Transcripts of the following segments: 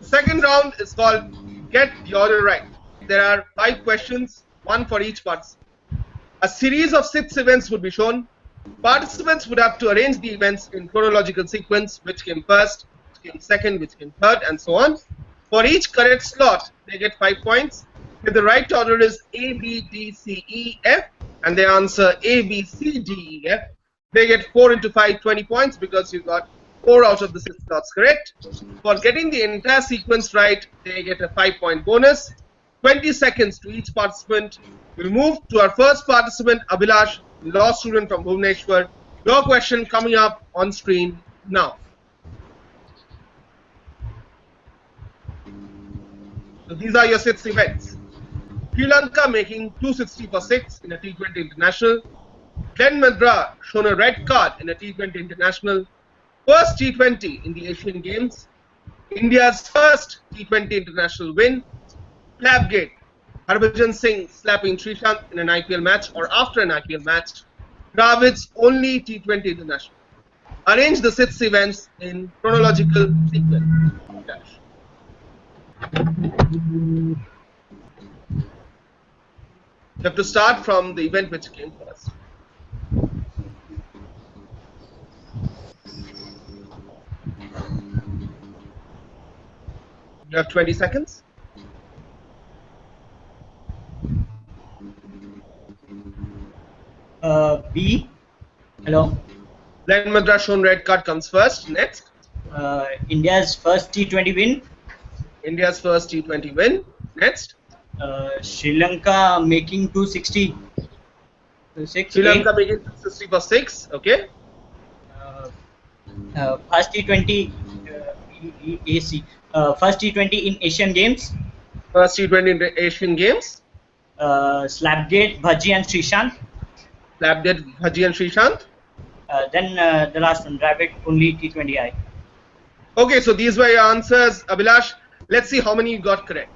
Second round is called Get the Order Right. There are 5 questions, one for each participant. A series of 6 events would be shown. Participants would have to arrange the events in chronological sequence, which came first, which came second, which came third, and so on. For each correct slot, they get 5 points. If the right order is A, B, D, C, E, F, and they answer A, B, C, D, E, F, they get 4 into 5, 20 points because you got 4 out of the 6 slots correct. For getting the entire sequence right, they get a 5-point bonus. 20 seconds to each participant. We'll move to our first participant, Abhilash, law student from Bhubaneswar. Your question coming up on screen now. So these are your 6 events. Sri Lanka making 260 for 6 in a T20 international. Glenn Madra shown a red card in a T20 international. First T20 in the Asian Games. India's first T20 international win. Slapgate. Harbhajan Singh slapping Srishant in an IPL match or after an IPL match. Dravid's only T20 international. Arrange the 6 events in chronological sequence. You have to start from the event which came first. You have 20 seconds. B. Hello. Glenn Madra shown red card comes first. Next. India's first T20 win. India's first T20 win. Next. Sri Lanka making 260. 6. Sri Lanka making 260 for 6. Okay. First T20 AC. First T20 in Asian Games. First T20 in the Asian Games. Slapgate, Bhaji and Srishant. Slapgate, Bhaji and Srishant. Then the last one, Dravid, only T20I. Okay, so these were your answers, Abhilash. Let's see how many you got correct.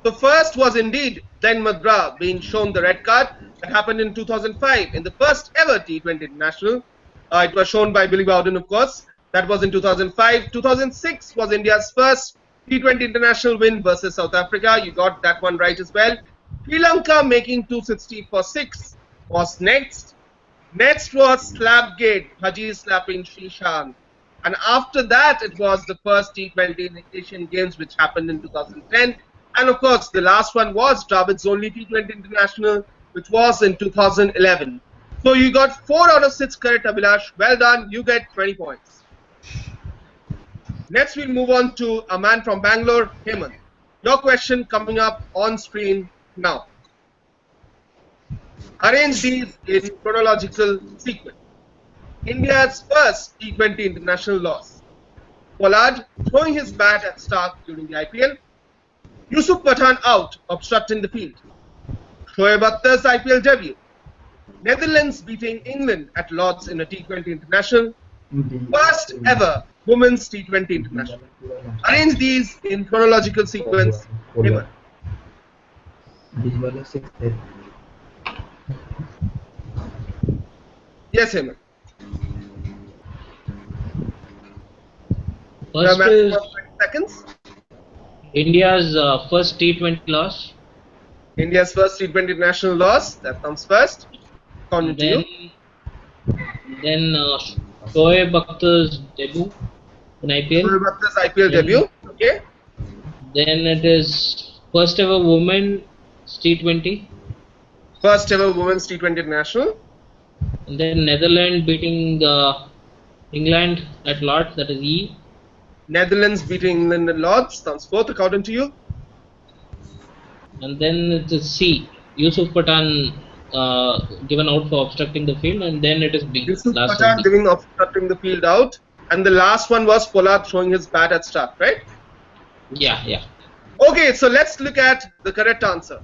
The first was indeed Glenn Madra being shown the red card. That happened in 2005 in the first ever T20 international. It was shown by Billy Bowden, of course. That was in 2005. 2006 was India's first T20 international win versus South Africa. You got that one right as well. Sri Lanka making 260 for 6 was next. Next was Slapgate, Bhaji slapping Srishant. And after that, it was the first T20 Asian Games, which happened in 2010. And of course, the last one was Dravid's only T20 international, which was in 2011. So you got 4 out of 6 correct, Abhilash. Well done. You get 20 points. Next, we'll move on to a man from Bangalore, Hemant. Your question coming up on screen now. Arrange these in chronological sequence. India's first T20 international loss. Pollard throwing his bat at Stark during the IPL. Yusuf Pathan out, obstructing the field. Shoaib Akhtar's IPL debut. Netherlands beating England at Lord's in a T20 international. First ever women's T20 international. Arrange these in chronological sequence. Hemant. Yes, Hemant. First is 20 seconds. India's first T20 loss. India's first T20 international loss. That comes first. According to you. Then Shoaib Akhtar's debut in IPL. Shoaib Akhtar's IPL debut. Okay. Then it is first ever women's T20. First ever women's T20 international. And then Netherlands beating England at Lord's, that is E. Netherlands beating England at Lord's, comes fourth according to you. And then it is C. Yusuf Pathan given out for obstructing the field, and then it is B. Yusuf Pathan giving obstructing the field out, and the last one was Pollard throwing his bat at Stark, right? Yeah, yeah. Okay, so let's look at the correct answer.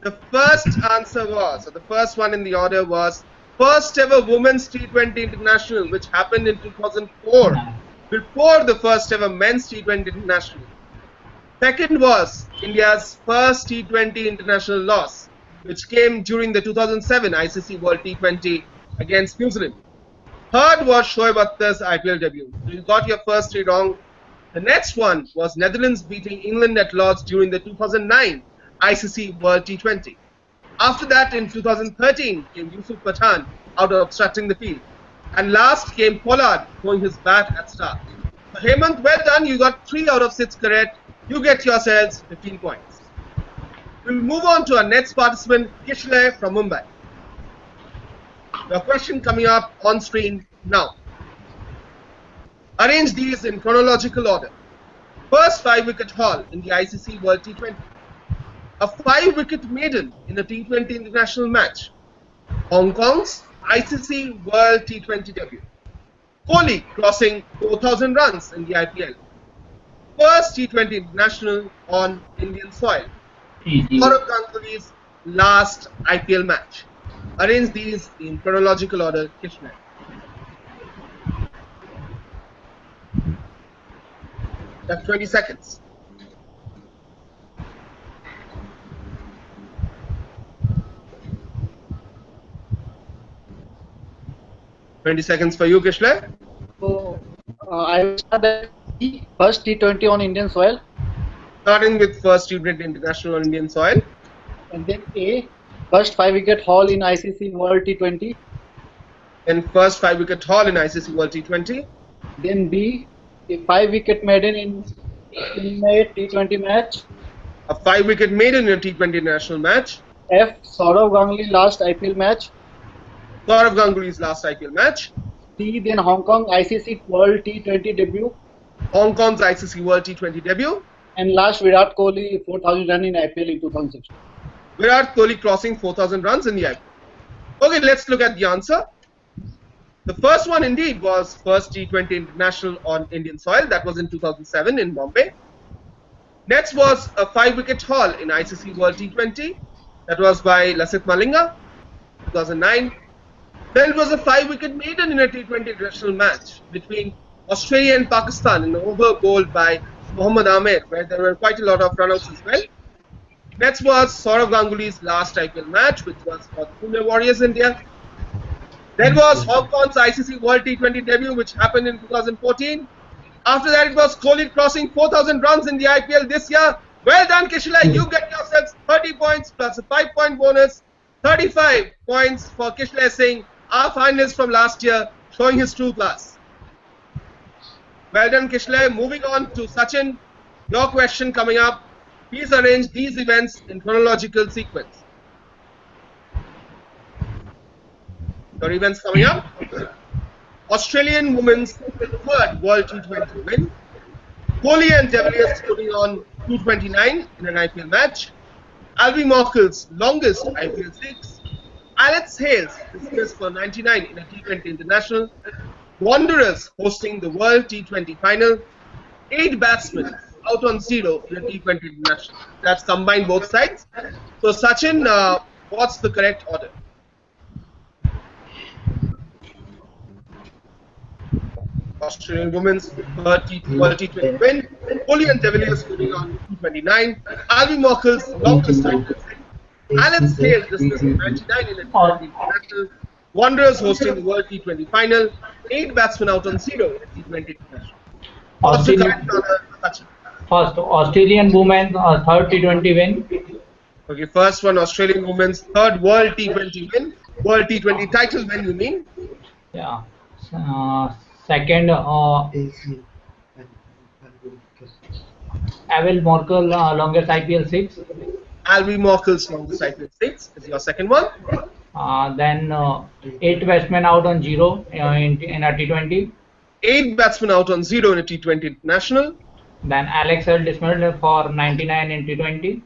The first answer was, or the first one in the order was, first ever women's T20 international, which happened in 2004, before the first ever men's T20 international. Second was India's first T20 international loss, which came during the 2007 ICC World T20 against New Zealand. Third was Shoaib Akhtar's IPL debut. So you got your first 3 wrong. The next one was Netherlands beating England at Lords during the 2009 ICC World T20. After that, in 2013, came Yusuf Pathan out of obstructing the field. And last came Pollard throwing his bat at start. So Hemant, well done. You got 3 out of 6 correct. You get yourselves 15 points. We'll move on to our next participant, Kishle from Mumbai. Your question coming up on screen now. Arrange these in chronological order. First 5-wicket haul in the ICC World T20. A 5-wicket maiden in a T20 international match. Hong Kong's ICC World T20 debut. Kohli crossing 4,000 runs in the IPL. First T20 international on Indian soil. Saurav Ganguly's last IPL match. Arrange these in chronological order, Krishna. That's 20 seconds. For you, Kishler. So, I will start the first T20 on Indian soil. Starting with first T20 international on Indian soil. And then A, first 5-wicket haul in ICC World T20. Then first 5-wicket haul in ICC World T20. Then B, a 5-wicket maiden in a T20 match. A 5-wicket maiden in a T20 international match. F, Saurav Ganguly last IPL match. Saurav Ganguly's last IPL match. T, then Hong Kong ICC World T20 debut. Hong Kong's ICC World T20 debut. And last, Virat Kohli 4,000 run in IPL in 2016. Virat Kohli crossing 4,000 runs in the IPL. Okay, let's look at the answer. The first one indeed was first T20 international on Indian soil. That was in 2007 in Bombay. Next was a 5-wicket haul in ICC World T20. That was by Lasith Malinga, 2009. Then it was a 5-wicket maiden in a T20 international match between Australia and Pakistan, an over bowled by Mohammad Amir, where there were quite a lot of runouts as well. Next was Saurav Ganguly's last IPL match, which was for the Pune Warriors India. Then was Hong Kong's ICC World T20 debut, which happened in 2014. After that, it was Kohli crossing 4,000 runs in the IPL this year. Well done, Kishla. You get yourselves 30 points plus a 5-point bonus. 35 points for Kishla Singh, our finalist from last year, showing his true class. Well done, Kishla. Moving on to Sachin. Your question coming up. Please arrange these events in chronological sequence. Your events coming up. Australian women's third World T20 win. Kohli and De Villiers putting on 229 in an IPL match. Albie Morkel's longest IPL 6. Alex Hales dismissed for 99 in a T20 international. Wanderers hosting the World T20 final. 8 batsmen out on 0 in a T20 international. That's combined both sides. So Sachin, what's the correct order? Australian women's World T20 win. Kohli and De Villiers putting on 229. Albie Morkel's longest IPL 6. Alex Hales dismissed 99 in a T20 international. Wanderers hosting the World T20 final. 8 batsmen out on 0 in a T20 international. What's the correct order, Sachin? First, Australian women's third T20 win. Okay, first one, Australian women's third World T20 win. World T20 title win, you mean? Yeah. Second, Albie Morkel longest IPL 6. Albie Morkel's longest IPL 6 is your second one. Then 8 batsmen out on 0 in a T20. 8 batsmen out on 0 in a T20 international. Then Alex Hales dismissed for 99 in T20.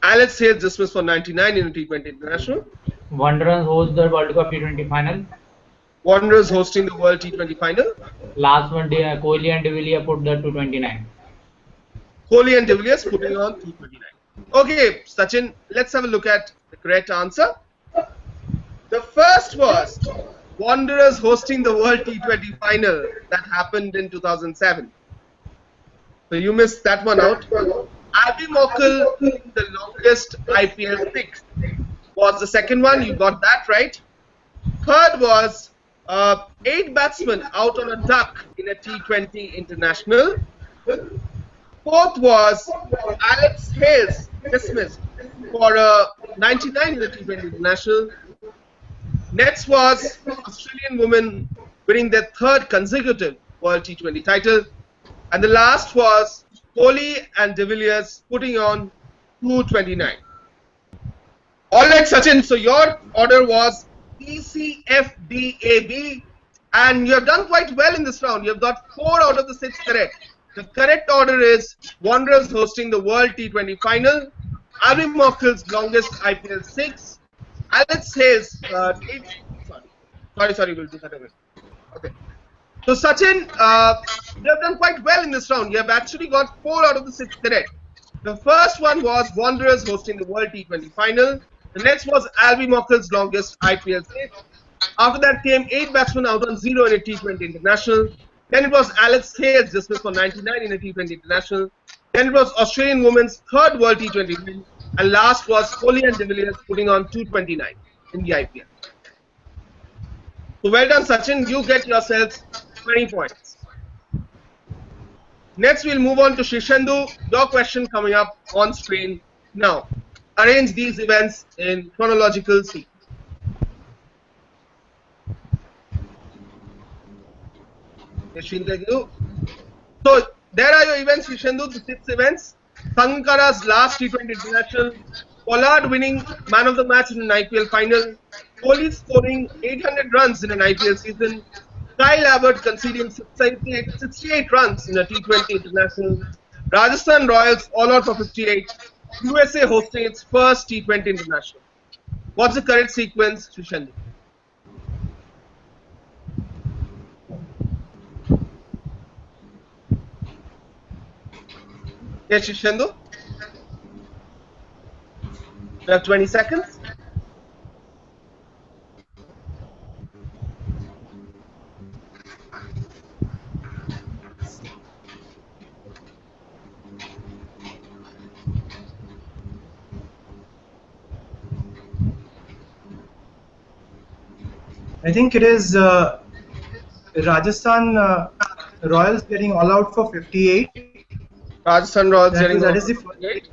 Alex Hales dismissed for 99 in a T20 international. Wanderers host the World Cup T20 final. Wanderers hosting the World T20 final. Last one, Kohli and De Villiers put the 229. Kohli and De Villiers putting on 229. Okay, Sachin, let's have a look at the correct answer. The first was Wanderers hosting the World T20 final that happened in 2007. So you missed that one out. Albie Morkel, the longest IPL 6, was the second one. You got that right. Third was 8 batsmen out on a duck in a T20 international. Fourth was Alex Hayes, dismissed for 99 in the T20 International. Next was Australian women winning their third consecutive World T20 title. And the last was Kohli and De Villiers putting on 229. Alright, Sachin, so your order was E, C, F, D, A, B, and you have done quite well in this round. You have got 4 out of the 6 correct. The correct order is Wanderers hosting the World T20 final, Avi Mokil's longest IPL 6, Alex Hayes, sorry, we'll do that again. Okay. So Sachin, you have done quite well in this round. You have actually got 4 out of the 6 correct. The first one was Wanderers hosting the World T20 final. The next was Albi Mokil's longest IPL 6. After that came 8 batsmen out on 0 in a T20 international. Then it was Alex Hayes dismissed for 99 in a T20 international. Then it was Australian women's third World T20 win. And last was Kohli and De Villiers putting on 229 in the IPL. So well done, Sachin. You get yourselves 20 points. Next, we'll move on to Shishendu. Your question coming up on screen now. Arrange these events in chronological sequence. So there are your events, Shishendu, the 6 events. Sangakkara's last T20 international, Pollard winning man of the match in an IPL final, Kohli scoring 800 runs in an IPL season, Kyle Abbott conceding 68 runs in a T20 international, Rajasthan Royals all out for 58, USA hosting its first T20 international. What's the correct sequence, Shishendu? Yes, Shishendu? You have 20 seconds. I think it is Rajasthan Royals getting all out for 58. Rajasthan Royals getting that is the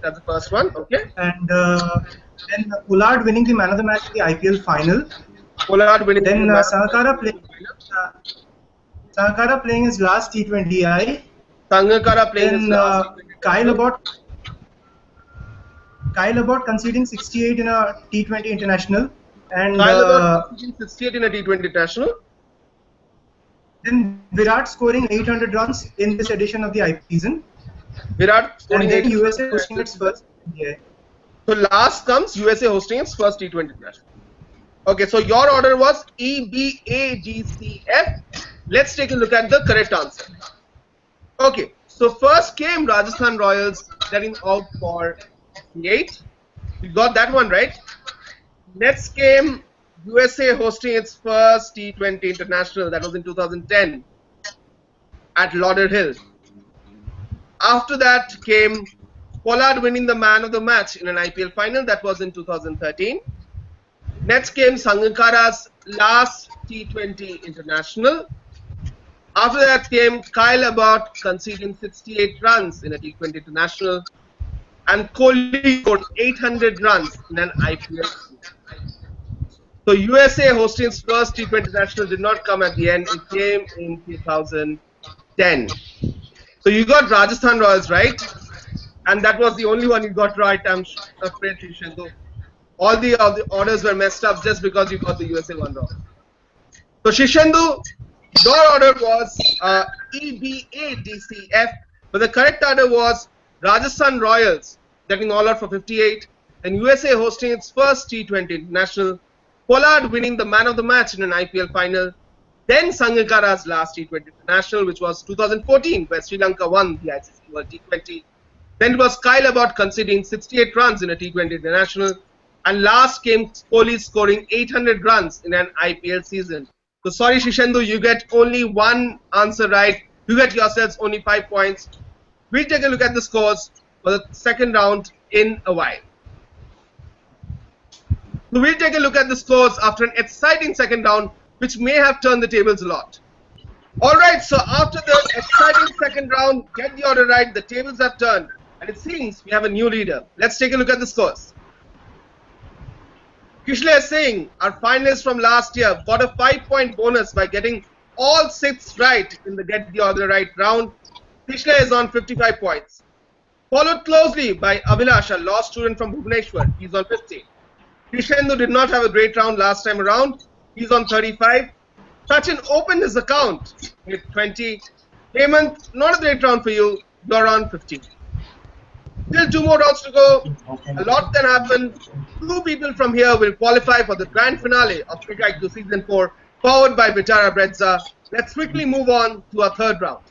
that's the first one, okay. And then Pollard winning the man of the match in the IPL final. Pollard winning. Then Sangakkara playing his last T20I. Sangakkara playing his last. Kyle Abbott conceding 68 in a T20 international. And Kyle Abbott conceding 68 in a T20 international. Then Virat scoring 800 runs in this edition of the IPL season. Virat scoring. And then USA hosting its first. Yeah. So last comes USA hosting its first T20 international. Okay, so your order was E, B, A, G, C, F. Let's take a look at the correct answer. Okay, so first came Rajasthan Royals getting out for 8. You got that one right. Next came USA hosting its first T20 international. That was in 2010 at Lauderhill. After that came Pollard winning the man of the match in an IPL final. That was in 2013. Next came Sangakkara's last T20 international. After that came Kyle Abbott conceding 68 runs in a T20 international. And Kohli scored 800 runs in an IPL. So USA hosting its first T20 international did not come at the end. It came in 2010. So you got Rajasthan Royals right, and that was the only one you got right. I'm afraid, Shishendu. All the orders were messed up just because you got the USA one wrong. So Shishendu, your order was E, B, A, D, C, F, but the correct order was Rajasthan Royals getting all out for 58, and USA hosting its first T20 international, Pollard winning the man of the match in an IPL final, then Sangakkara's last T20 international, which was 2014, where Sri Lanka won the ICC World T20. Then it was Kyle Abbott conceding 68 runs in a T20 international, and last came Kohli scoring 800 runs in an IPL season. So sorry, Shishendu, you get only one answer right. You get yourselves only 5 points. We'll take a look at the scores for the second round in a while. So we'll take a look at the scores after an exciting second round, which may have turned the tables a lot. Alright, so after the exciting second round, get the order right, the tables have turned, and it seems we have a new leader. Let's take a look at the scores. Kishle Singh, our finalist from last year, got a 5-point bonus by getting all 6 right in the get the order right round. Kishle is on 55 points. Followed closely by Abhilash, a law student from Bhubaneswar. He's on 50. Krishendu did not have a great round last time around. He's on 35. Sachin opened his account with 20. Hemant, not a great round for you. You're on 15. Still 2 more rounds to go. A lot can happen. 2 people from here will qualify for the grand finale of CricIQ Season 4, powered by Vitara Brezza. Let's quickly move on to our third round.